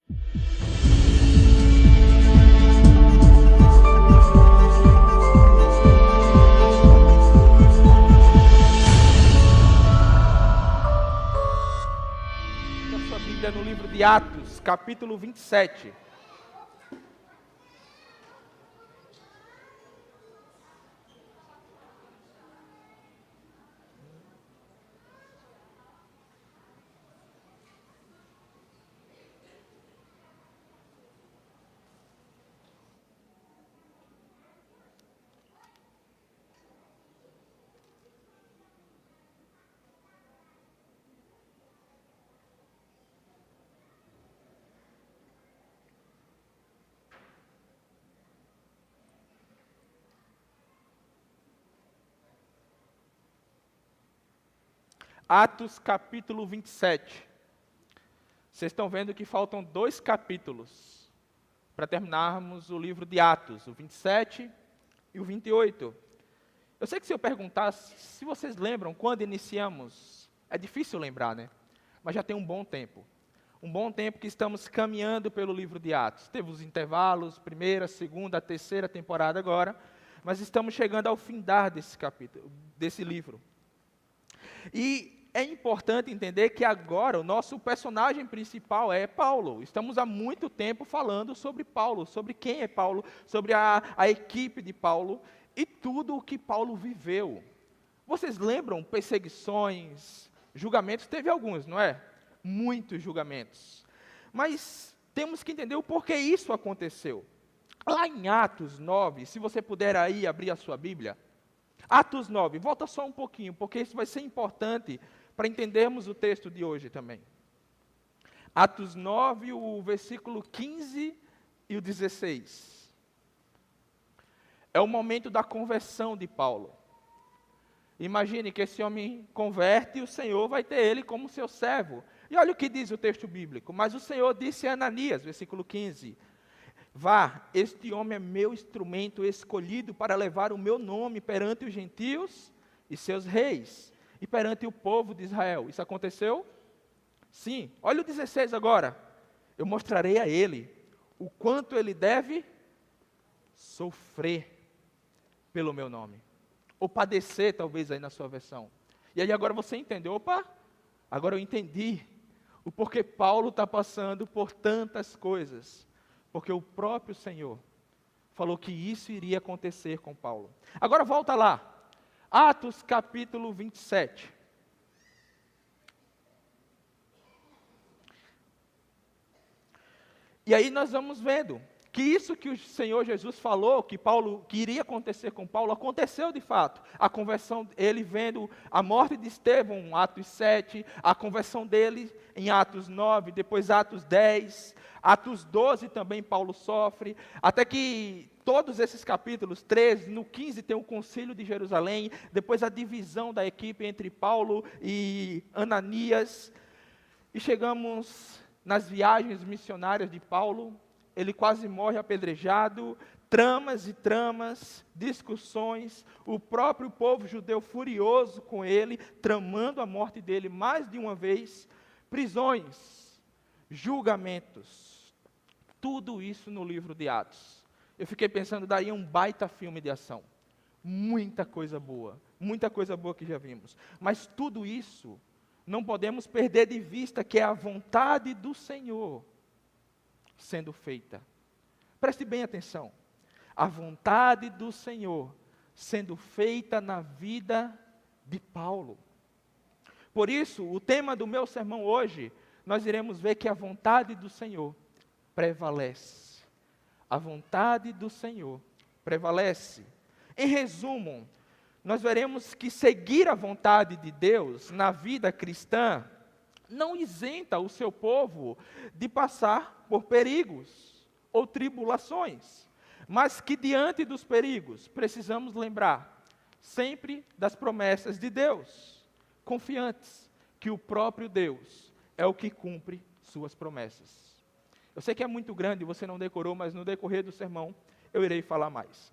Sua Bíblia no livro de Atos, capítulo 27. Atos, capítulo 27. Vocês estão vendo que faltam 2 capítulos para terminarmos o livro de Atos, o 27 e o 28. Eu sei que se eu perguntasse, se vocês lembram quando iniciamos, é difícil lembrar, né? Mas já tem um bom tempo. Um bom tempo que estamos caminhando pelo livro de Atos. Teve os intervalos, primeira, segunda, terceira temporada agora, mas estamos chegando ao findar desse capítulo, desse livro. E é importante entender que agora o nosso personagem principal é Paulo. Estamos há muito tempo falando sobre Paulo, sobre quem é Paulo, sobre a equipe de Paulo e tudo o que Paulo viveu. Vocês lembram perseguições, julgamentos? Teve alguns, não é? Muitos julgamentos. Mas temos que entender o porquê isso aconteceu. Lá em Atos 9, se você puder aí abrir a sua Bíblia, Atos 9, volta só um pouquinho, porque isso vai ser importante para entendermos o texto de hoje também. Atos 9, o versículo 15 e o 16. É o momento da conversão de Paulo. Imagine que esse homem converte e o Senhor vai ter ele como seu servo. E olha o que diz o texto bíblico. Mas o Senhor disse a Ananias, versículo 15, vá, este homem é meu instrumento escolhido para levar o meu nome perante os gentios e seus reis, e perante o povo de Israel. Isso aconteceu? Sim. Olha o 16 agora. Eu mostrarei a ele o quanto ele deve sofrer pelo meu nome. Ou padecer, talvez, aí na sua versão. E aí agora você entendeu. Opa, agora eu entendi o porquê Paulo está passando por tantas coisas. Porque o próprio Senhor falou que isso iria acontecer com Paulo. Agora volta lá. Atos capítulo 27. E aí nós vamos vendo que isso que o Senhor Jesus falou, que iria acontecer com Paulo, aconteceu de fato. A conversão, ele vendo a morte de Estevão, Atos 7, a conversão dele em Atos 9, depois Atos 10, Atos 12 também Paulo sofre, até que todos esses capítulos, 13, no 15 tem o concílio de Jerusalém, depois a divisão da equipe entre Paulo e Ananias, e chegamos nas viagens missionárias de Paulo. Ele quase morre apedrejado, tramas e tramas, discussões, o próprio povo judeu furioso com ele, tramando a morte dele mais de uma vez, prisões, julgamentos, tudo isso no livro de Atos. Eu fiquei pensando, daí um baita filme de ação, muita coisa boa que já vimos, mas tudo isso não podemos perder de vista que é a vontade do Senhor sendo feita. Preste bem atenção. A vontade do Senhor sendo feita na vida de Paulo. Por isso, o tema do meu sermão hoje, nós iremos ver que a vontade do Senhor prevalece. A vontade do Senhor prevalece. Em resumo, nós veremos que seguir a vontade de Deus na vida cristã não isenta o seu povo de passar por perigos ou tribulações, mas que diante dos perigos precisamos lembrar sempre das promessas de Deus, confiantes que o próprio Deus é o que cumpre suas promessas. Eu sei que é muito grande, você não decorou, mas no decorrer do sermão eu irei falar mais.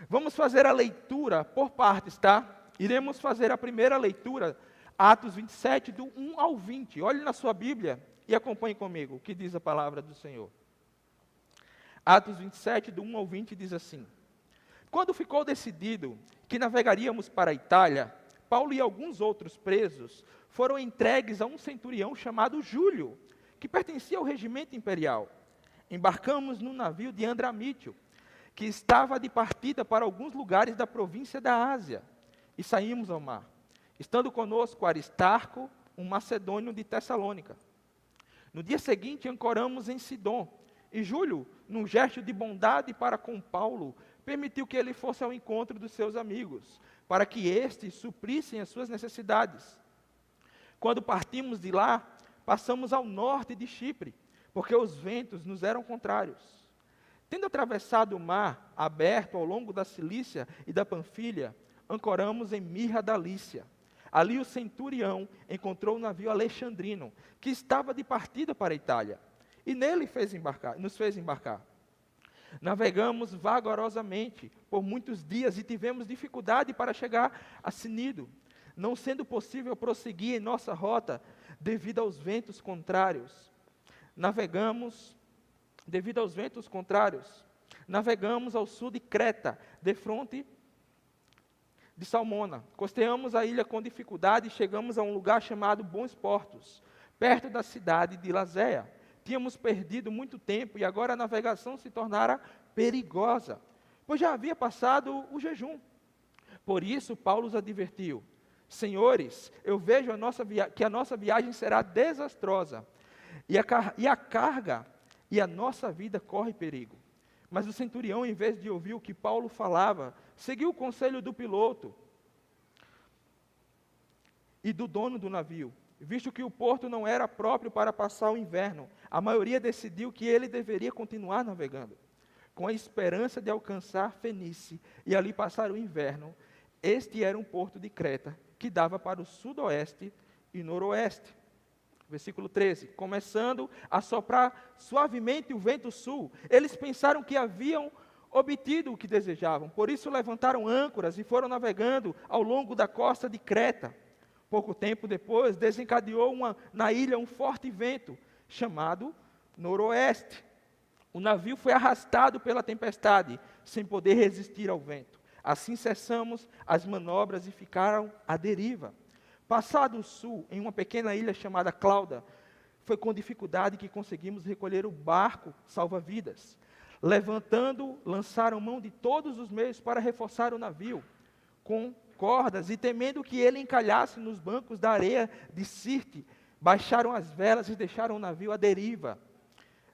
Vamos fazer a leitura por partes, tá? Iremos fazer a primeira leitura, Atos 27, do 1 ao 20. Olhe na sua Bíblia e acompanhe comigo o que diz a palavra do Senhor. Atos 27, do 1 ao 20, diz assim: Quando ficou decidido que navegaríamos para a Itália, Paulo e alguns outros presos foram entregues a um centurião chamado Júlio, que pertencia ao regimento imperial. Embarcamos num navio de Andramítio, que estava de partida para alguns lugares da província da Ásia, e saímos ao mar, estando conosco Aristarco, um macedônio de Tessalônica. No dia seguinte, ancoramos em Sidom, e Júlio, num gesto de bondade para com Paulo, permitiu que ele fosse ao encontro dos seus amigos, para que estes suprissem as suas necessidades. Quando partimos de lá, passamos ao norte de Chipre, porque os ventos nos eram contrários. Tendo atravessado o mar aberto ao longo da Cilícia e da Panfilha, ancoramos em Mirra da Lícia. Ali o centurião encontrou o navio alexandrino, que estava de partida para a Itália, e nele nos fez embarcar. Navegamos vagarosamente por muitos dias e tivemos dificuldade para chegar a Cnido, não sendo possível prosseguir em nossa rota devido aos ventos contrários. Navegamos ao sul de Creta, defronte de Salmona. Costeamos a ilha com dificuldade e chegamos a um lugar chamado Bons Portos, perto da cidade de Lazéia. Tínhamos perdido muito tempo e agora a navegação se tornara perigosa, pois já havia passado o jejum. Por isso, Paulo os advertiu: Senhores, eu vejo que a nossa viagem será desastrosa, e a carga e a nossa vida corre perigo. Mas o centurião, em vez de ouvir o que Paulo falava, seguiu o conselho do piloto e do dono do navio. Visto que o porto não era próprio para passar o inverno, a maioria decidiu que ele deveria continuar navegando, com a esperança de alcançar Fenícia e ali passar o inverno. Este era um porto de Creta, que dava para o sudoeste e noroeste. Versículo 13. Começando a soprar suavemente o vento sul, eles pensaram que haviam obtido o que desejavam. Por isso levantaram âncoras e foram navegando ao longo da costa de Creta. Pouco tempo depois, desencadeou na ilha um forte vento, chamado noroeste. O navio foi arrastado pela tempestade, sem poder resistir ao vento. Assim cessamos as manobras e ficaram à deriva. Passado o sul, em uma pequena ilha chamada Clauda, foi com dificuldade que conseguimos recolher o barco salva-vidas. Levantando, lançaram mão de todos os meios para reforçar o navio, com cordas, e temendo que ele encalhasse nos bancos da areia de Sirte, baixaram as velas e deixaram o navio à deriva.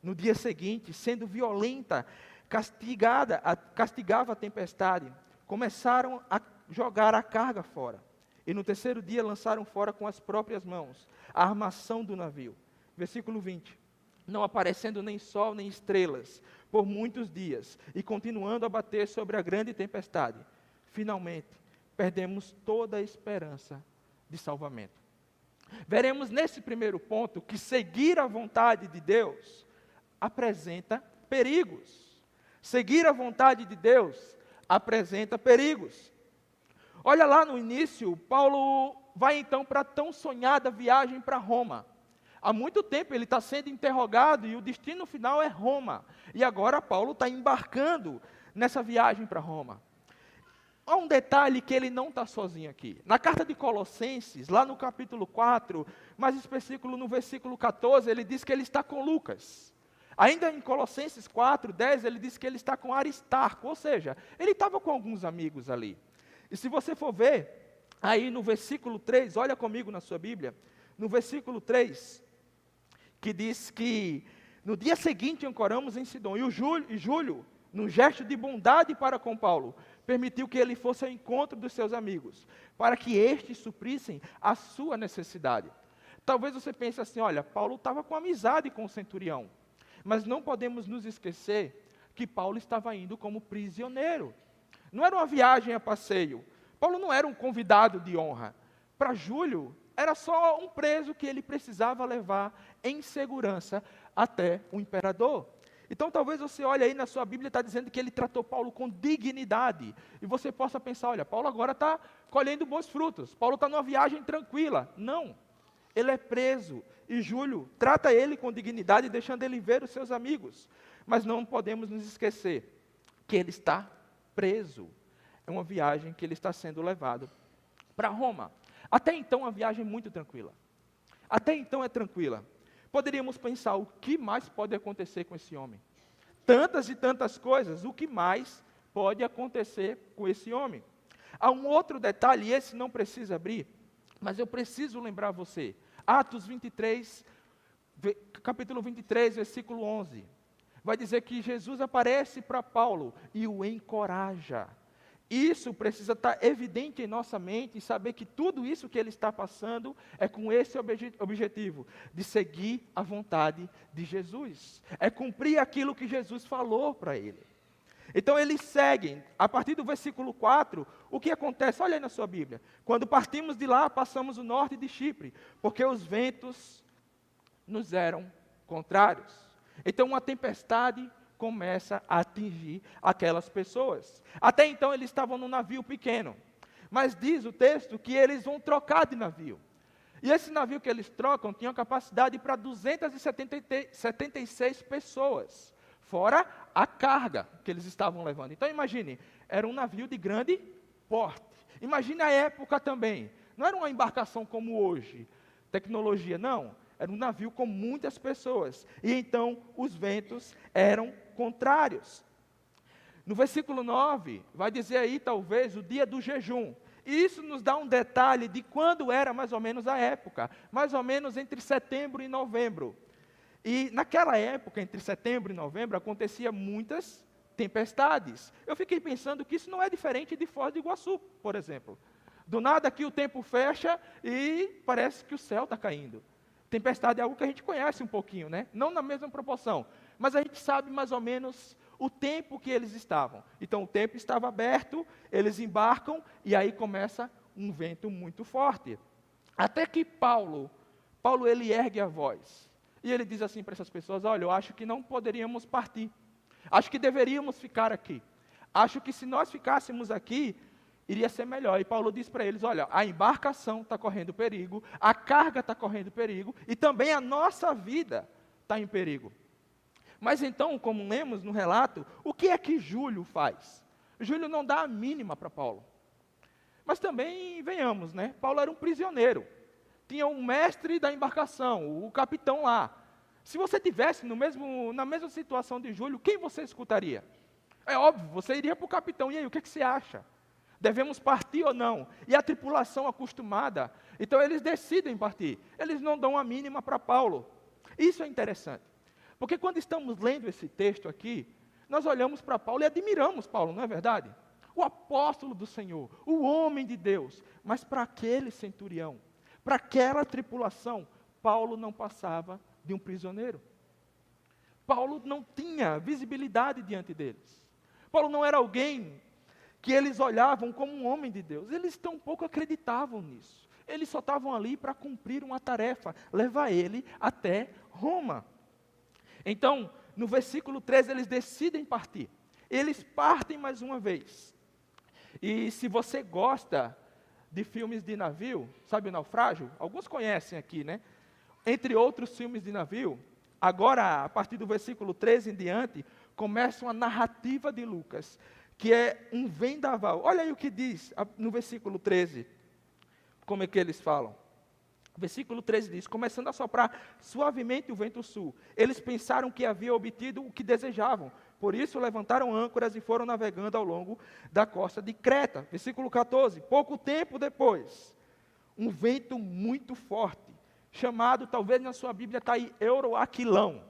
No dia seguinte, sendo violenta, castigava a tempestade, começaram a jogar a carga fora. E no terceiro dia lançaram fora com as próprias mãos a armação do navio. Versículo 20. Não aparecendo nem sol nem estrelas por muitos dias, e continuando a bater sobre a grande tempestade, finalmente perdemos toda a esperança de salvamento. Veremos nesse primeiro ponto que seguir a vontade de Deus apresenta perigos. Seguir a vontade de Deus apresenta perigos. Olha lá no início, Paulo vai então para a tão sonhada viagem para Roma. Há muito tempo ele está sendo interrogado e o destino final é Roma. E agora Paulo está embarcando nessa viagem para Roma. Há um detalhe que ele não está sozinho aqui. Na carta de Colossenses, lá no capítulo 4, mais específico no versículo 14, ele diz que ele está com Lucas. Ainda em Colossenses 4, 10, ele diz que ele está com Aristarco, ou seja, ele estava com alguns amigos ali. E se você for ver, aí no versículo 3, olha comigo na sua Bíblia, no versículo 3, que diz que no dia seguinte ancoramos em Sidom, e Júlio, num gesto de bondade para com Paulo, permitiu que ele fosse ao encontro dos seus amigos, para que estes suprissem a sua necessidade. Talvez você pense assim, olha, Paulo estava com amizade com o centurião, mas não podemos nos esquecer que Paulo estava indo como prisioneiro. Não era uma viagem a passeio. Paulo não era um convidado de honra. Para Júlio, era só um preso que ele precisava levar em segurança até o imperador. Então, talvez você olhe aí na sua Bíblia e está dizendo que ele tratou Paulo com dignidade. E você possa pensar, olha, Paulo agora está colhendo bons frutos. Paulo está numa viagem tranquila. Não. Ele é preso e Júlio trata ele com dignidade, deixando ele ver os seus amigos. Mas não podemos nos esquecer que ele está preso. É uma viagem que ele está sendo levado para Roma. Até então, uma viagem muito tranquila. Até então é tranquila. Poderíamos pensar, o que mais pode acontecer com esse homem? Tantas e tantas coisas, o que mais pode acontecer com esse homem? Há um outro detalhe, e esse não precisa abrir, mas eu preciso lembrar você. Atos 23, capítulo 23, versículo 11. Vai dizer que Jesus aparece para Paulo e o encoraja. Isso precisa estar evidente em nossa mente e saber que tudo isso que ele está passando é com esse objetivo, de seguir a vontade de Jesus. É cumprir aquilo que Jesus falou para ele. Então eles seguem, a partir do versículo 4, o que acontece? Olha aí na sua Bíblia. Quando partimos de lá, passamos o norte de Chipre, porque os ventos nos eram contrários. Então uma tempestade começa a atingir aquelas pessoas. Até então eles estavam num navio pequeno, mas diz o texto que eles vão trocar de navio. E esse navio que eles trocam tinha capacidade para 276 pessoas, fora a carga que eles estavam levando. Então imagine, era um navio de grande porte. Imagine a época também, não era uma embarcação como hoje, tecnologia, não. Era um navio com muitas pessoas. E então os ventos eram contrários. No versículo 9, vai dizer aí talvez o dia do jejum. E isso nos dá um detalhe de quando era mais ou menos a época. Mais ou menos entre setembro e novembro. E naquela época, entre setembro e novembro, acontecia muitas tempestades. Eu fiquei pensando que isso não é diferente de Foz do Iguaçu, por exemplo. Do nada aqui o tempo fecha e parece que o céu está caindo. Tempestade é algo que a gente conhece um pouquinho, né? Não na mesma proporção, mas a gente sabe mais ou menos o tempo que eles estavam. Então o tempo estava aberto, eles embarcam e aí começa um vento muito forte. Até que Paulo ele ergue a voz. E ele diz assim para essas pessoas, olha, eu acho que não poderíamos partir. Acho que deveríamos ficar aqui. Acho que se nós ficássemos aqui, iria ser melhor. E Paulo diz para eles, olha, a embarcação está correndo perigo, a carga está correndo perigo, e também a nossa vida está em perigo. Mas então, como lemos no relato, o que é que Júlio faz? Júlio não dá a mínima para Paulo. Mas também, venhamos, né? Paulo era um prisioneiro. Tinha um mestre da embarcação, o capitão lá. Se você tivesse na mesma situação de Júlio, quem você escutaria? É óbvio, você iria para o capitão. E aí, o que você acha? Devemos partir ou não? E a tripulação acostumada, então eles decidem partir. Eles não dão a mínima para Paulo. Isso é interessante. Porque quando estamos lendo esse texto aqui, nós olhamos para Paulo e admiramos Paulo, não é verdade? O apóstolo do Senhor, o homem de Deus. Mas para aquele centurião, para aquela tripulação, Paulo não passava de um prisioneiro. Paulo não tinha visibilidade diante deles. Paulo não era alguém que eles olhavam como um homem de Deus. Eles tampouco acreditavam nisso. Eles só estavam ali para cumprir uma tarefa, levar ele até Roma. Então, no versículo 13, eles decidem partir. Eles partem mais uma vez. E se você gosta de filmes de navio, sabe o Naufrágio? Alguns conhecem aqui, né? Entre outros filmes de navio, agora, a partir do versículo 13 em diante, começa uma narrativa de Lucas, que é um vendaval. Olha aí o que diz no versículo 13, como é que eles falam. O versículo 13 diz, começando a soprar suavemente o vento sul, eles pensaram que haviam obtido o que desejavam, por isso levantaram âncoras e foram navegando ao longo da costa de Creta. Versículo 14, pouco tempo depois, um vento muito forte, chamado, talvez na sua Bíblia está aí, Euroaquilão.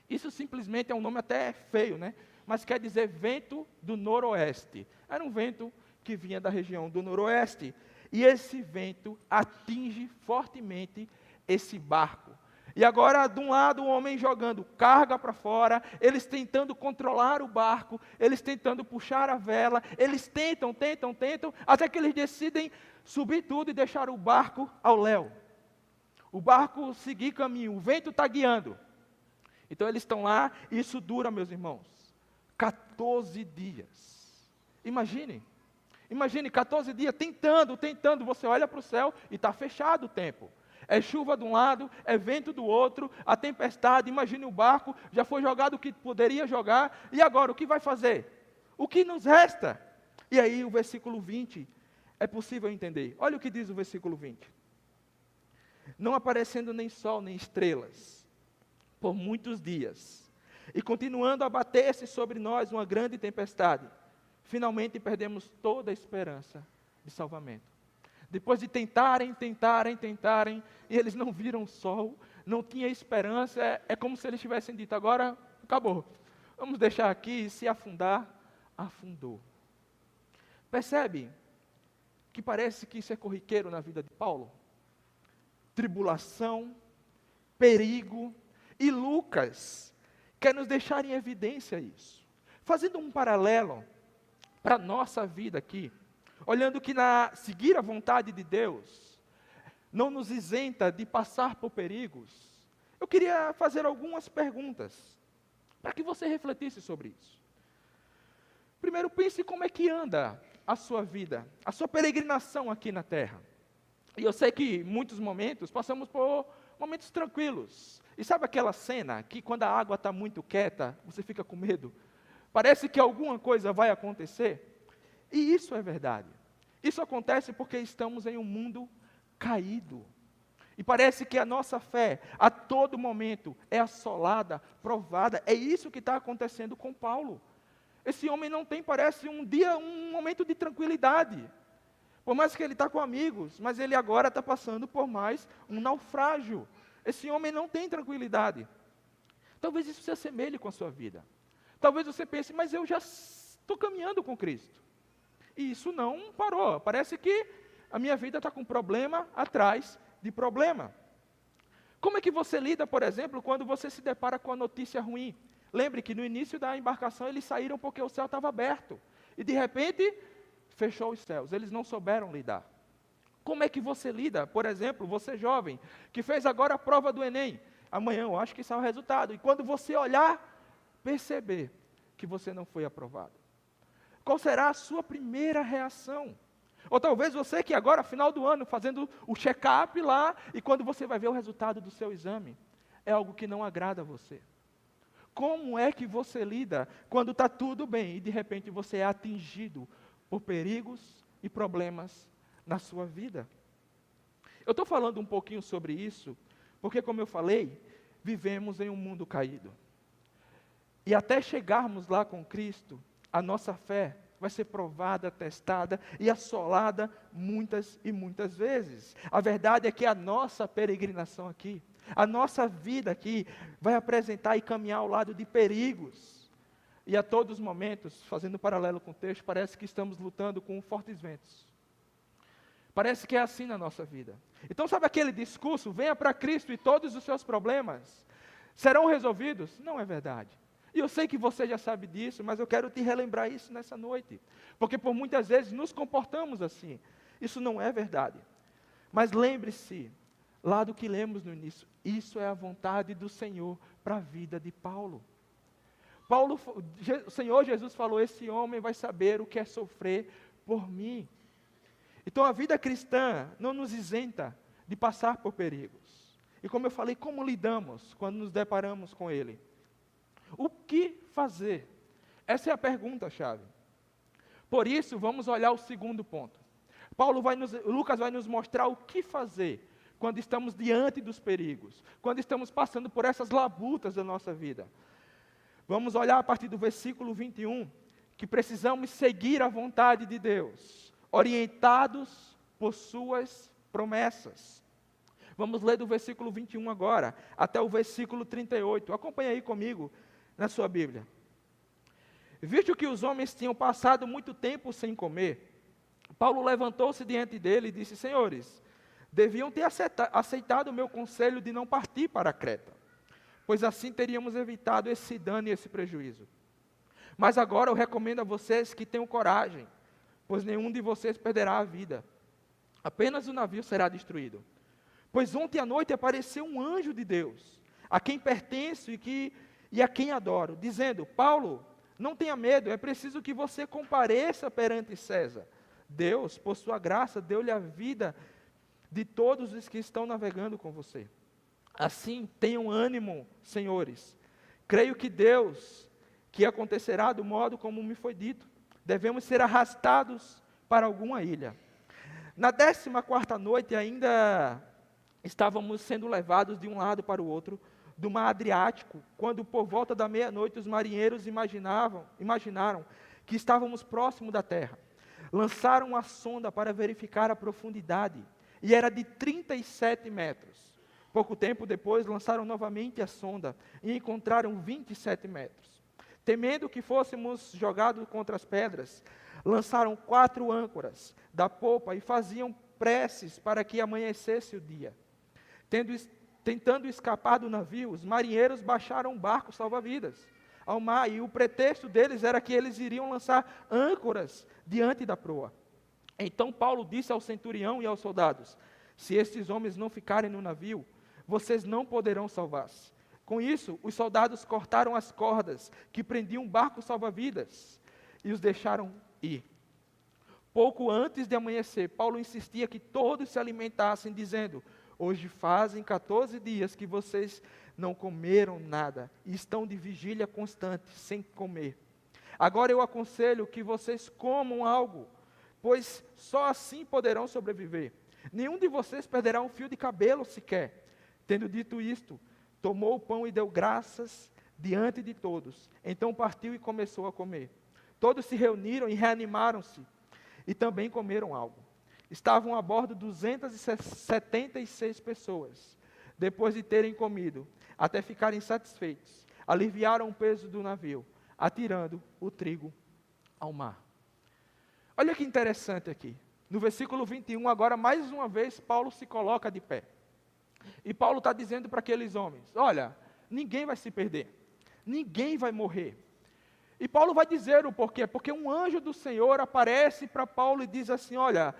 Isso simplesmente é um nome até feio, né? Mas quer dizer vento do noroeste. Era um vento que vinha da região do noroeste. E esse vento atinge fortemente esse barco. E agora, de um lado, o homem jogando carga para fora, eles tentando controlar o barco, eles tentando puxar a vela, eles tentam, até que eles decidem subir tudo e deixar o barco ao léu. O barco seguir caminho, o vento está guiando. Então eles estão lá, e isso dura, meus irmãos, 14 dias. Imagine 14 dias tentando, você olha para o céu e está fechado o tempo. É chuva de um lado, é vento do outro, a tempestade, imagine o barco, já foi jogado o que poderia jogar, e agora o que vai fazer? O que nos resta? E aí o versículo 20 é possível entender. Olha o que diz o versículo 20. Não aparecendo nem sol nem estrelas, por muitos dias, e continuando a bater-se sobre nós uma grande tempestade, finalmente perdemos toda a esperança de salvamento. Depois de tentarem, e eles não viram o sol, não tinha esperança, é como se eles tivessem dito, agora acabou, vamos deixar aqui, e se afundar, afundou. Percebe que parece que isso é corriqueiro na vida de Paulo? Tribulação, perigo, e Lucas quer nos deixar em evidência isso. Fazendo um paralelo para a nossa vida aqui, olhando que seguir a vontade de Deus não nos isenta de passar por perigos, eu queria fazer algumas perguntas, para que você refletisse sobre isso. Primeiro, pense como é que anda a sua vida, a sua peregrinação aqui na terra. E eu sei que em muitos momentos passamos por momentos tranquilos. E sabe aquela cena que quando a água está muito quieta, você fica com medo? Parece que alguma coisa vai acontecer. E isso é verdade. Isso acontece porque estamos em um mundo caído. E parece que a nossa fé, a todo momento, é assolada, provada. É isso que está acontecendo com Paulo. Esse homem não tem, parece, um momento de tranquilidade. Por mais que ele está com amigos, mas ele agora está passando por mais um naufrágio. Esse homem não tem tranquilidade. Talvez isso se assemelhe com a sua vida. Talvez você pense, mas eu já estou caminhando com Cristo. E isso não parou. Parece que a minha vida está com problema atrás de problema. Como é que você lida, por exemplo, quando você se depara com a notícia ruim? Lembre que no início da embarcação eles saíram porque o céu estava aberto. E de repente, fechou os céus. Eles não souberam lidar. Como é que você lida? Por exemplo, você jovem, que fez agora a prova do Enem. Amanhã eu acho que sai o resultado. E quando você olhar, perceber que você não foi aprovado. Qual será a sua primeira reação? Ou talvez você que agora, final do ano, fazendo o check-up lá, e quando você vai ver o resultado do seu exame, é algo que não agrada a você. Como é que você lida quando está tudo bem e de repente você é atingido por perigos e problemas na sua vida? Eu estou falando um pouquinho sobre isso, porque como eu falei, vivemos em um mundo caído. E até chegarmos lá com Cristo, a nossa fé vai ser provada, testada e assolada muitas e muitas vezes. A verdade é que a nossa peregrinação aqui, a nossa vida aqui, vai apresentar e caminhar ao lado de perigos. E a todos os momentos, fazendo paralelo com o texto, parece que estamos lutando com fortes ventos. Parece que é assim na nossa vida. Então sabe aquele discurso, venha para Cristo e todos os seus problemas serão resolvidos? Não é verdade. E eu sei que você já sabe disso, mas eu quero te relembrar isso nessa noite. Porque por muitas vezes nos comportamos assim. Isso não é verdade. Mas lembre-se, lá do que lemos no início, isso é a vontade do Senhor para a vida de Paulo. O Senhor Jesus falou, esse homem vai saber o que é sofrer por mim. Então a vida cristã não nos isenta de passar por perigos. E como eu falei, como lidamos quando nos deparamos com ele? O que fazer? Essa é a pergunta-chave. Por isso, vamos olhar o segundo ponto. Lucas vai nos mostrar o que fazer quando estamos diante dos perigos, quando estamos passando por essas labutas da nossa vida. Vamos olhar a partir do versículo 21, que precisamos seguir a vontade de Deus, orientados por suas promessas. Vamos ler do versículo 21 agora, até o versículo 38. Acompanhe aí comigo na sua Bíblia. Visto que os homens tinham passado muito tempo sem comer, Paulo levantou-se diante dele e disse, senhores, deviam ter aceitado o meu conselho de não partir para Creta, pois assim teríamos evitado esse dano e esse prejuízo. Mas agora eu recomendo a vocês que tenham coragem, pois nenhum de vocês perderá a vida. Apenas o navio será destruído. Pois ontem à noite apareceu um anjo de Deus, a quem pertenço e a quem adoro, dizendo, Paulo, não tenha medo, é preciso que você compareça perante César. Deus, por sua graça, deu-lhe a vida de todos os que estão navegando com você. Assim, tenham ânimo, senhores. Creio que Deus, que acontecerá do modo como me foi dito. Devemos ser arrastados para alguma ilha. Na 14ª noite, ainda estávamos sendo levados de um lado para o outro do mar Adriático, quando por volta da meia-noite os marinheiros imaginaram que estávamos próximo da terra. Lançaram uma sonda para verificar a profundidade, e era de 37 metros. Pouco tempo depois, lançaram novamente a sonda e encontraram 27 metros. Temendo que fôssemos jogados contra as pedras, lançaram 4 âncoras da popa e faziam preces para que amanhecesse o dia. Tentando escapar do navio, os marinheiros baixaram um barco salva-vidas ao mar, e o pretexto deles era que eles iriam lançar âncoras diante da proa. Então Paulo disse ao centurião e aos soldados: se estes homens não ficarem no navio, vocês não poderão salvar-se. Com isso, os soldados cortaram as cordas que prendiam o barco salva-vidas e os deixaram ir. Pouco antes de amanhecer, Paulo insistia que todos se alimentassem, dizendo: hoje fazem 14 dias que vocês não comeram nada e estão de vigília constante, sem comer. Agora eu aconselho que vocês comam algo, pois só assim poderão sobreviver. Nenhum de vocês perderá um fio de cabelo sequer. Tendo dito isto, tomou o pão e deu graças diante de todos. Então partiu e começou a comer. Todos se reuniram e reanimaram-se, e também comeram algo. Estavam a bordo 276 pessoas. Depois de terem comido, até ficarem satisfeitos, aliviaram o peso do navio, atirando o trigo ao mar. Olha que interessante aqui. No versículo 21, agora mais uma vez, Paulo se coloca de pé. E Paulo está dizendo para aqueles homens: olha, ninguém vai se perder, ninguém vai morrer. E Paulo vai dizer o porquê. Porque um anjo do Senhor aparece para Paulo e diz assim: olha,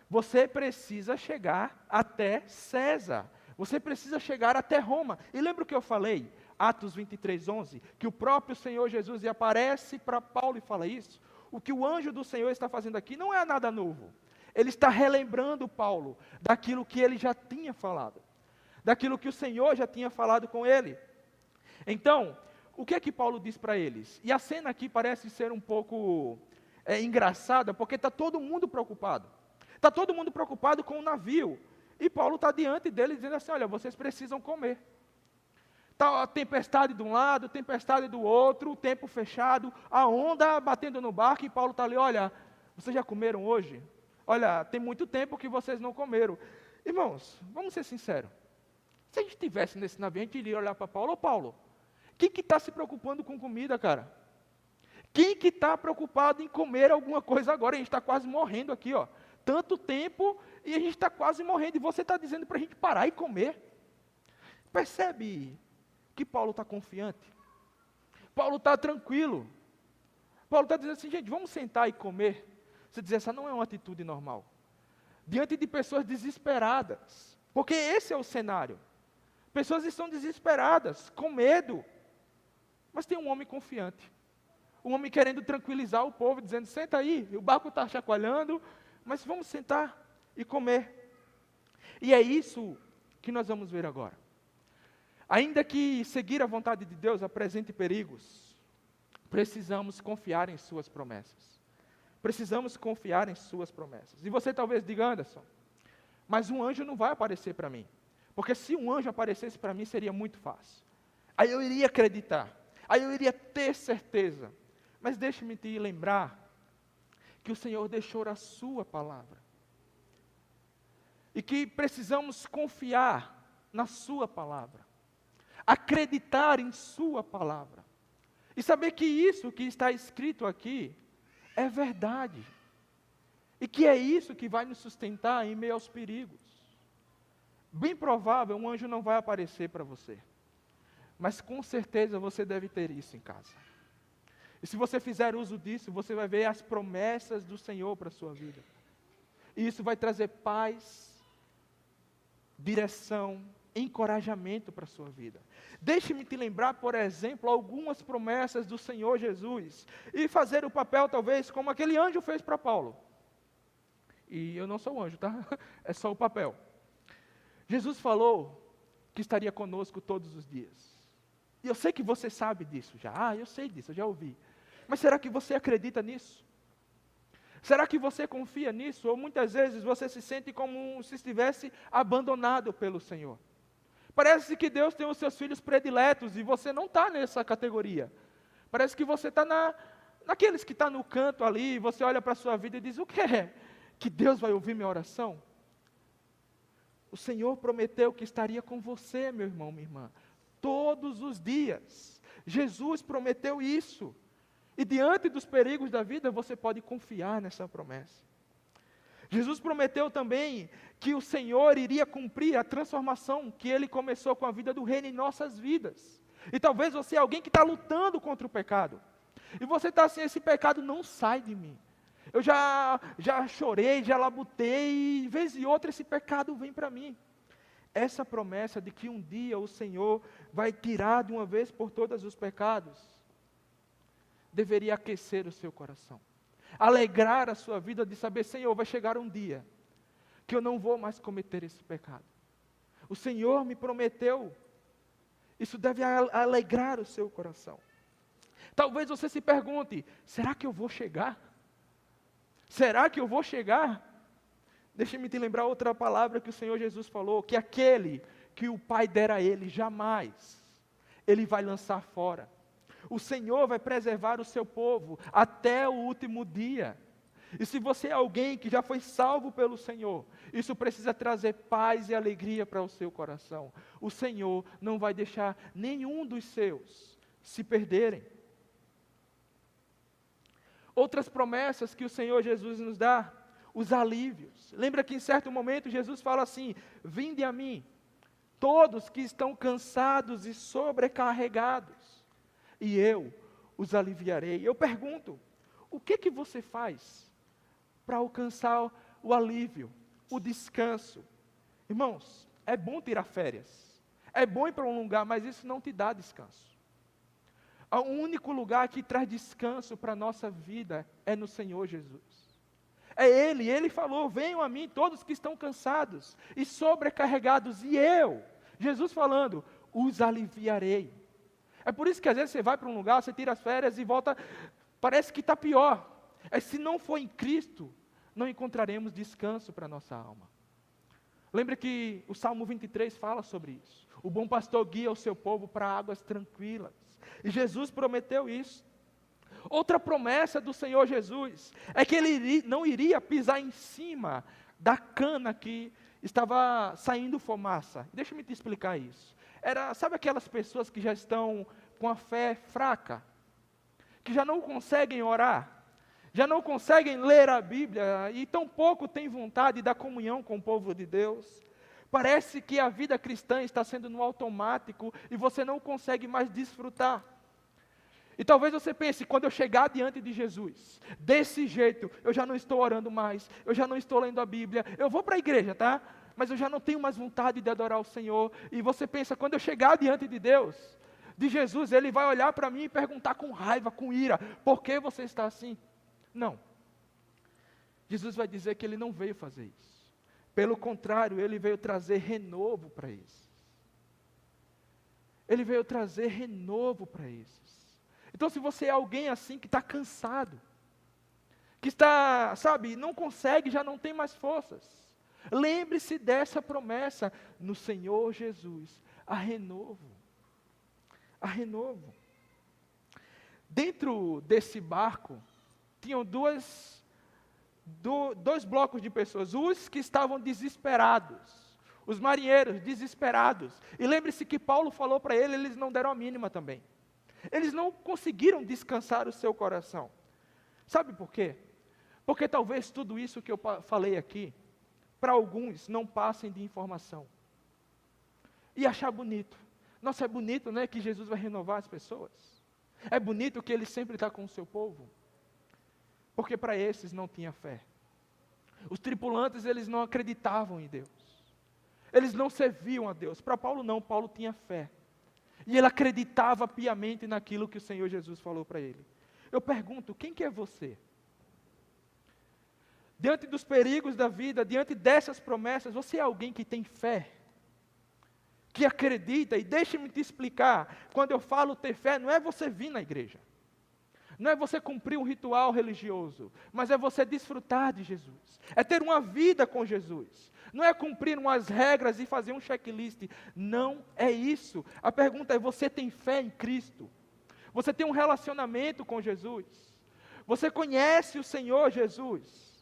você precisa chegar até César, você precisa chegar até Roma. E lembra o que eu falei, Atos 23:11, que o próprio Senhor Jesus aparece para Paulo e fala isso? O que o anjo do Senhor está fazendo aqui não é nada novo. Ele está relembrando Paulo daquilo que ele já tinha falado, daquilo que o Senhor já tinha falado com ele. Então, o que é que Paulo diz para eles? E a cena aqui parece ser um pouco engraçada, porque está todo mundo preocupado. Está todo mundo preocupado com o navio. E Paulo está diante deles dizendo assim: olha, vocês precisam comer. Está a tempestade de um lado, tempestade do outro, o tempo fechado, a onda batendo no barco, e Paulo está ali: olha, vocês já comeram hoje? Olha, tem muito tempo que vocês não comeram. Irmãos, vamos ser sinceros. Se a gente estivesse nesse navio, a gente iria olhar para Paulo: ô Paulo, quem que está se preocupando com comida, cara? Quem que está preocupado em comer alguma coisa agora? A gente está quase morrendo aqui, ó. Tanto tempo e a gente está quase morrendo. E você está dizendo para a gente parar e comer? Percebe que Paulo está confiante? Paulo está tranquilo. Paulo está dizendo assim: gente, vamos sentar e comer. Você diz, essa não é uma atitude normal. Diante de pessoas desesperadas. Porque esse é o cenário. Pessoas estão desesperadas, com medo. Mas tem um homem confiante. Um homem querendo tranquilizar o povo, dizendo: senta aí, o barco está chacoalhando, mas vamos sentar e comer. E é isso que nós vamos ver agora. Ainda que seguir a vontade de Deus apresente perigos, precisamos confiar em suas promessas. Precisamos confiar em suas promessas. E você talvez diga: Anderson, mas um anjo não vai aparecer para mim. Porque se um anjo aparecesse para mim, seria muito fácil. Aí eu iria acreditar. Aí eu iria ter certeza. Mas deixe-me te lembrar que o Senhor deixou a sua palavra. E que precisamos confiar na sua palavra. Acreditar em sua palavra. E saber que isso que está escrito aqui é verdade. E que é isso que vai nos sustentar em meio aos perigos. Bem provável, um anjo não vai aparecer para você. Mas com certeza você deve ter isso em casa. E se você fizer uso disso, você vai ver as promessas do Senhor para a sua vida. E isso vai trazer paz, direção, encorajamento para a sua vida. Deixe-me te lembrar, por exemplo, algumas promessas do Senhor Jesus. E fazer o papel, talvez, como aquele anjo fez para Paulo. E eu não sou um anjo, tá? É só o papel. Jesus falou que estaria conosco todos os dias. E eu sei que você sabe disso já. Eu sei disso, eu já ouvi. Mas será que você acredita nisso? Será que você confia nisso? Ou muitas vezes você se sente como se estivesse abandonado pelo Senhor. Parece que Deus tem os seus filhos prediletos e você não está nessa categoria. Parece que você está naqueles que estão no canto ali, e você olha para a sua vida e diz, o que é? Que Deus vai ouvir minha oração? O Senhor prometeu que estaria com você, meu irmão, minha irmã, todos os dias. Jesus prometeu isso. E diante dos perigos da vida, você pode confiar nessa promessa. Jesus prometeu também que o Senhor iria cumprir a transformação que Ele começou com a vida do reino em nossas vidas. E talvez você é alguém que está lutando contra o pecado. E você está assim, esse pecado não sai de mim. Eu já chorei, já labutei, e vez e outra esse pecado vem para mim. Essa promessa de que um dia o Senhor vai tirar de uma vez por todas os pecados, deveria aquecer o seu coração. Alegrar a sua vida de saber, Senhor, vai chegar um dia que eu não vou mais cometer esse pecado. O Senhor me prometeu. Isso deve alegrar o seu coração. Talvez você se pergunte, será que eu vou chegar? Será que eu vou chegar? Deixe-me te lembrar outra palavra que o Senhor Jesus falou, que aquele que o Pai dera a Ele, jamais Ele vai lançar fora. O Senhor vai preservar o seu povo até o último dia. E se você é alguém que já foi salvo pelo Senhor, isso precisa trazer paz e alegria para o seu coração. O Senhor não vai deixar nenhum dos seus se perderem. Outras promessas que o Senhor Jesus nos dá, os alívios. Lembra que em certo momento Jesus fala assim, vinde a mim, todos que estão cansados e sobrecarregados, e eu os aliviarei. Eu pergunto, o que você faz para alcançar o alívio, o descanso? Irmãos, é bom tirar férias, é bom ir para um lugar, mas isso não te dá descanso. O único lugar que traz descanso para a nossa vida é no Senhor Jesus. É Ele falou, venham a mim todos que estão cansados e sobrecarregados, e eu, Jesus falando, os aliviarei. É por isso que às vezes você vai para um lugar, você tira as férias e volta, parece que está pior. Se não for em Cristo, não encontraremos descanso para a nossa alma. Lembra que o Salmo 23 fala sobre isso. O bom pastor guia o seu povo para águas tranquilas. E Jesus prometeu isso. Outra promessa do Senhor Jesus é que Ele não iria pisar em cima da cana que estava saindo fumaça. Deixa-me te explicar isso. Sabe aquelas pessoas que já estão com a fé fraca? Que já não conseguem orar? Já não conseguem ler a Bíblia? E tão pouco têm vontade da comunhão com o povo de Deus? Parece que a vida cristã está sendo no automático e você não consegue mais desfrutar. E talvez você pense, quando eu chegar diante de Jesus, desse jeito, eu já não estou orando mais, eu já não estou lendo a Bíblia, eu vou para a igreja, tá? Mas eu já não tenho mais vontade de adorar o Senhor. E você pensa, quando eu chegar diante de Deus, de Jesus, Ele vai olhar para mim e perguntar com raiva, com ira, por que você está assim? Não. Jesus vai dizer que Ele não veio fazer isso. Pelo contrário, Ele veio trazer renovo para isso. Ele veio trazer renovo para isso. Então, se você é alguém assim que está cansado, que está, não consegue, já não tem mais forças, lembre-se dessa promessa no Senhor Jesus, a renovo. A renovo. Dentro desse barco, tinham dois blocos de pessoas, os que estavam desesperados, os marinheiros desesperados. E lembre-se que Paulo falou para eles não deram a mínima também. Eles não conseguiram descansar o seu coração. Sabe por quê? Porque talvez tudo isso que eu falei aqui, para alguns não passem de informação. E achar bonito. Nossa, é bonito, né, que Jesus vai renovar as pessoas. É bonito que Ele sempre está com o seu povo. Porque para esses não tinha fé. Os tripulantes, eles não acreditavam em Deus. Eles não serviam a Deus. Para Paulo não, Paulo tinha fé. E ele acreditava piamente naquilo que o Senhor Jesus falou para ele. Eu pergunto, quem que é você? Diante dos perigos da vida, diante dessas promessas, você é alguém que tem fé? que acredita, e deixe-me te explicar, quando eu falo ter fé, não é você vir na igreja, não é você cumprir um ritual religioso, mas é você desfrutar de Jesus, é ter uma vida com Jesus, não é cumprir umas regras e fazer um checklist, não é isso. A pergunta é: você tem fé em Cristo? Você tem um relacionamento com Jesus? Você conhece o Senhor Jesus?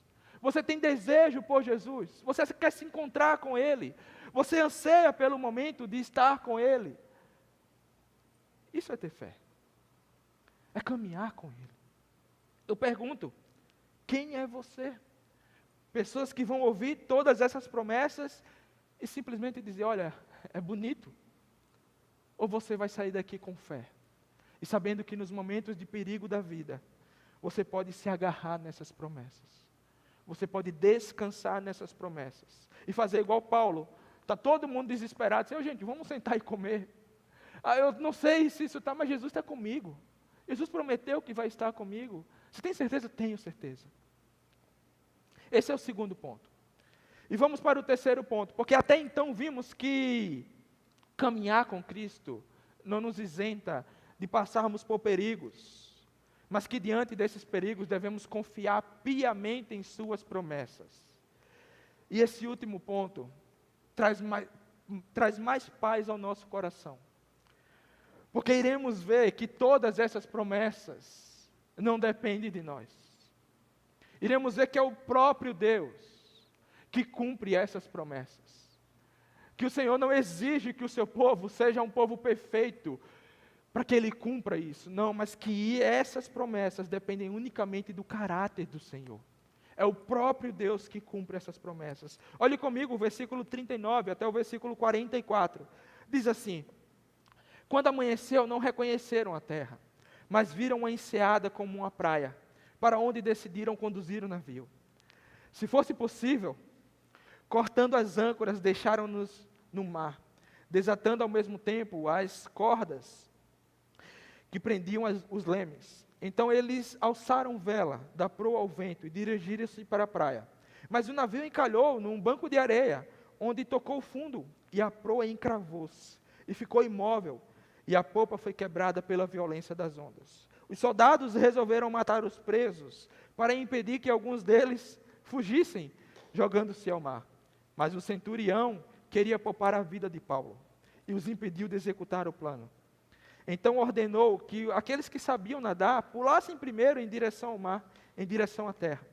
Você tem desejo por Jesus? Você quer se encontrar com Ele? Você anseia pelo momento de estar com Ele? Isso é ter fé. É caminhar com Ele. Eu pergunto: quem é você? Pessoas que vão ouvir todas essas promessas e simplesmente dizer: olha, é bonito. Ou você vai sair daqui com fé, e sabendo que nos momentos de perigo da vida, você pode se agarrar nessas promessas. Você pode descansar nessas promessas. E fazer igual Paulo. Está todo mundo desesperado. Diz: gente, vamos sentar e comer. Eu não sei se isso está, mas Jesus está comigo. Jesus prometeu que vai estar comigo. Você tem certeza? Tenho certeza. Esse é o segundo ponto. E vamos para o terceiro ponto. Porque até então vimos que caminhar com Cristo não nos isenta de passarmos por perigos, mas que diante desses perigos devemos confiar piamente em suas promessas. E esse último ponto traz mais paz ao nosso coração. Porque iremos ver que todas essas promessas não dependem de nós. Iremos ver que é o próprio Deus que cumpre essas promessas. Que o Senhor não exige que o seu povo seja um povo perfeito para que Ele cumpra isso. Não, mas que essas promessas dependem unicamente do caráter do Senhor. É o próprio Deus que cumpre essas promessas. Olhe comigo o versículo 39 até o versículo 44. Diz assim: quando amanheceu, não reconheceram a terra, mas viram a enseada como uma praia, para onde decidiram conduzir o navio. Se fosse possível, cortando as âncoras, deixaram-nos no mar, desatando ao mesmo tempo as cordas que prendiam os lemes. Então eles alçaram vela da proa ao vento e dirigiram-se para a praia. Mas o navio encalhou num banco de areia, onde tocou o fundo, e a proa encravou-se, e ficou imóvel, e a popa foi quebrada pela violência das ondas. Os soldados resolveram matar os presos, para impedir que alguns deles fugissem, jogando-se ao mar. Mas o centurião queria poupar a vida de Paulo, e os impediu de executar o plano. Então ordenou que aqueles que sabiam nadar pulassem primeiro em direção ao mar, em direção à terra.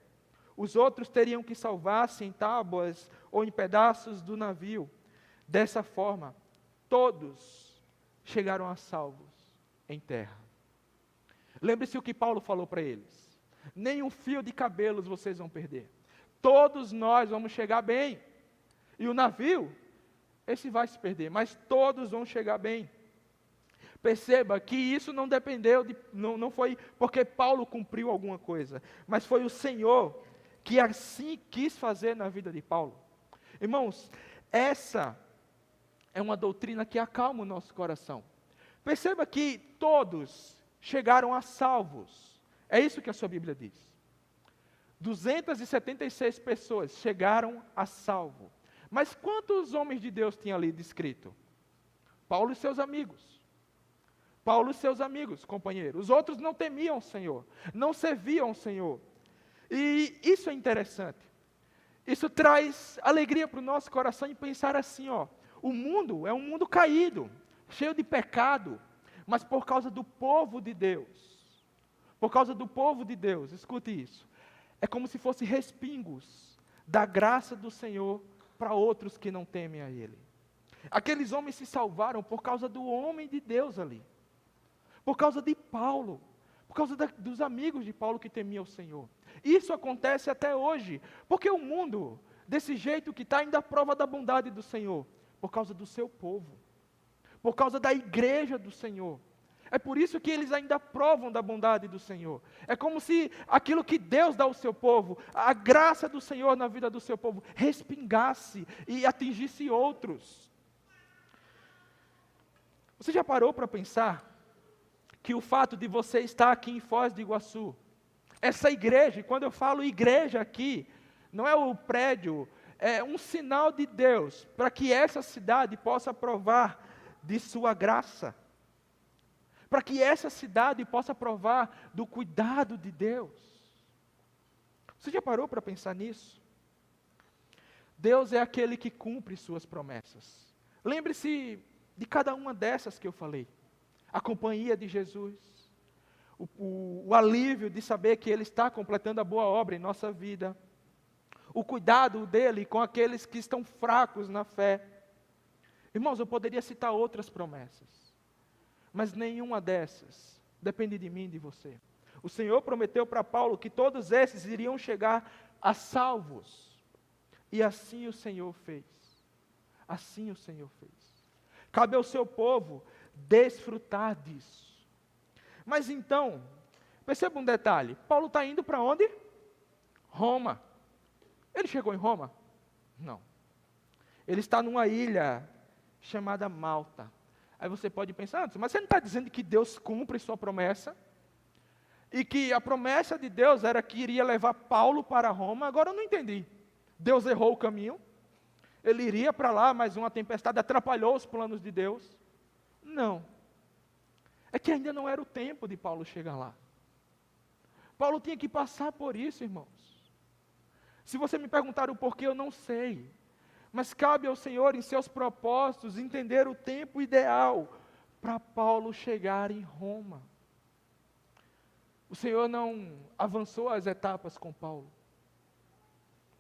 Os outros teriam que salvar-se em tábuas ou em pedaços do navio. Dessa forma, todos chegaram a salvos em terra. Lembre-se o que Paulo falou para eles: nem um fio de cabelos vocês vão perder. Todos nós vamos chegar bem. E o navio, esse vai se perder, mas todos vão chegar bem. Perceba que isso não dependeu, não foi porque Paulo cumpriu alguma coisa, mas foi o Senhor que assim quis fazer na vida de Paulo. Irmãos, essa é uma doutrina que acalma o nosso coração. Perceba que todos chegaram a salvos. É isso que a sua Bíblia diz. 276 pessoas chegaram a salvo. Mas quantos homens de Deus tinha ali descrito? Paulo e seus amigos. Paulo e seus amigos, companheiros. Os outros não temiam o Senhor, não serviam o Senhor. E isso é interessante. Isso traz alegria para o nosso coração e pensar assim, o mundo é um mundo caído, cheio de pecado, mas por causa do povo de Deus, escute isso, é como se fossem respingos da graça do Senhor para outros que não temem a Ele. Aqueles homens se salvaram por causa do homem de Deus ali, por causa de Paulo, por causa dos amigos de Paulo que temiam o Senhor. Isso acontece até hoje, porque o mundo, desse jeito que está, ainda prova da bondade do Senhor, por causa do seu povo, por causa da igreja do Senhor. É por isso que eles ainda provam da bondade do Senhor. É como se aquilo que Deus dá ao seu povo, a graça do Senhor na vida do seu povo, respingasse e atingisse outros. Você já parou para pensar que o fato de você estar aqui em Foz do Iguaçu, essa igreja, e quando eu falo igreja aqui, não é o prédio um sinal de Deus para que essa cidade possa provar de sua graça. Para que essa cidade possa provar do cuidado de Deus. Você já parou para pensar nisso? Deus é aquele que cumpre suas promessas. Lembre-se de cada uma dessas que eu falei. A companhia de Jesus, o alívio de saber que Ele está completando a boa obra em nossa vida, o cuidado dEle com aqueles que estão fracos na fé. Irmãos, eu poderia citar outras promessas, mas nenhuma dessas depende de mim e de você. O Senhor prometeu para Paulo que todos esses iriam chegar a salvos, e assim o Senhor fez. Assim o Senhor fez. Cabe ao seu povo desfrutar disso. Mas então, perceba um detalhe, Paulo está indo para onde? Roma. Ele chegou em Roma? Não. Ele está numa ilha chamada Malta. Aí você pode pensar, mas você não está dizendo que Deus cumpre sua promessa? E que a promessa de Deus era que iria levar Paulo para Roma? Agora eu não entendi. Deus errou o caminho? Ele iria para lá, mas uma tempestade atrapalhou os planos de Deus? Não. É que ainda não era o tempo de Paulo chegar lá. Paulo tinha que passar por isso, irmãos. Se você me perguntar o porquê, eu não sei. Mas cabe ao Senhor, em seus propósitos, entender o tempo ideal para Paulo chegar em Roma. O Senhor não avançou as etapas com Paulo.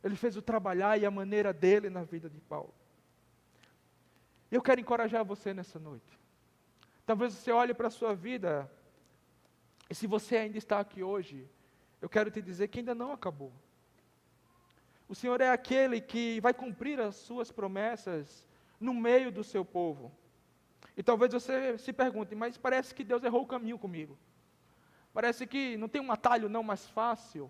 Ele fez o trabalhar e a maneira dele na vida de Paulo. Eu quero encorajar você nessa noite. Talvez você olhe para a sua vida, e se você ainda está aqui hoje, eu quero te dizer que ainda não acabou. O Senhor é aquele que vai cumprir as suas promessas no meio do seu povo. E talvez você se pergunte, mas parece que Deus errou o caminho comigo. Parece que não tem um atalho não mais fácil.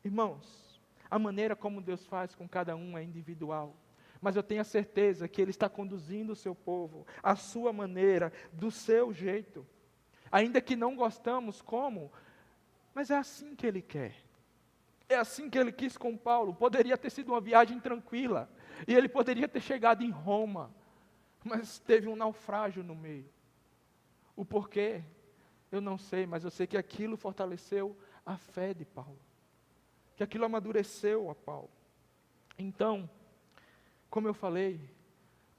Irmãos, a maneira como Deus faz com cada um é individual. Mas eu tenho a certeza que Ele está conduzindo o seu povo, à sua maneira, do seu jeito. Ainda que não gostamos como, mas é assim que Ele quer. É assim que Ele quis com Paulo. Poderia ter sido uma viagem tranquila, e ele poderia ter chegado em Roma, mas teve um naufrágio no meio. O porquê? Eu não sei, mas eu sei que aquilo fortaleceu a fé de Paulo. Que aquilo amadureceu a Paulo. Então, como eu falei,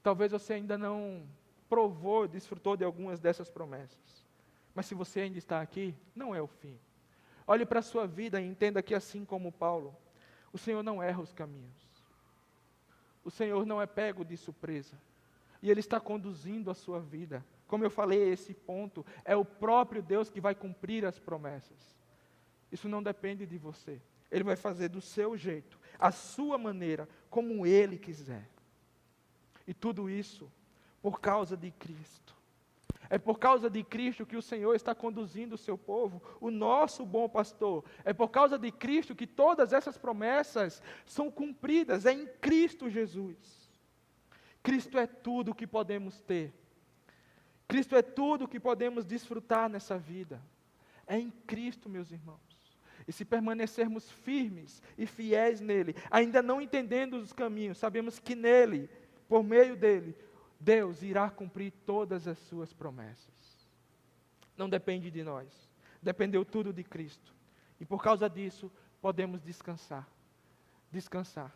talvez você ainda não provou, desfrutou de algumas dessas promessas. Mas se você ainda está aqui, não é o fim. Olhe para a sua vida e entenda que assim como Paulo, o Senhor não erra os caminhos. O Senhor não é pego de surpresa. E Ele está conduzindo a sua vida. Como eu falei, esse ponto é o próprio Deus que vai cumprir as promessas. Isso não depende de você. Ele vai fazer do seu jeito, a sua maneira, como Ele quiser. E tudo isso por causa de Cristo. É por causa de Cristo que o Senhor está conduzindo o seu povo, o nosso bom pastor. É por causa de Cristo que todas essas promessas são cumpridas, é em Cristo Jesus. Cristo é tudo o que podemos ter. Cristo é tudo o que podemos desfrutar nessa vida. É em Cristo, meus irmãos. E se permanecermos firmes e fiéis nele, ainda não entendendo os caminhos, sabemos que nele, por meio dele, Deus irá cumprir todas as suas promessas. Não depende de nós, dependeu tudo de Cristo. E por causa disso, podemos descansar. Descansar.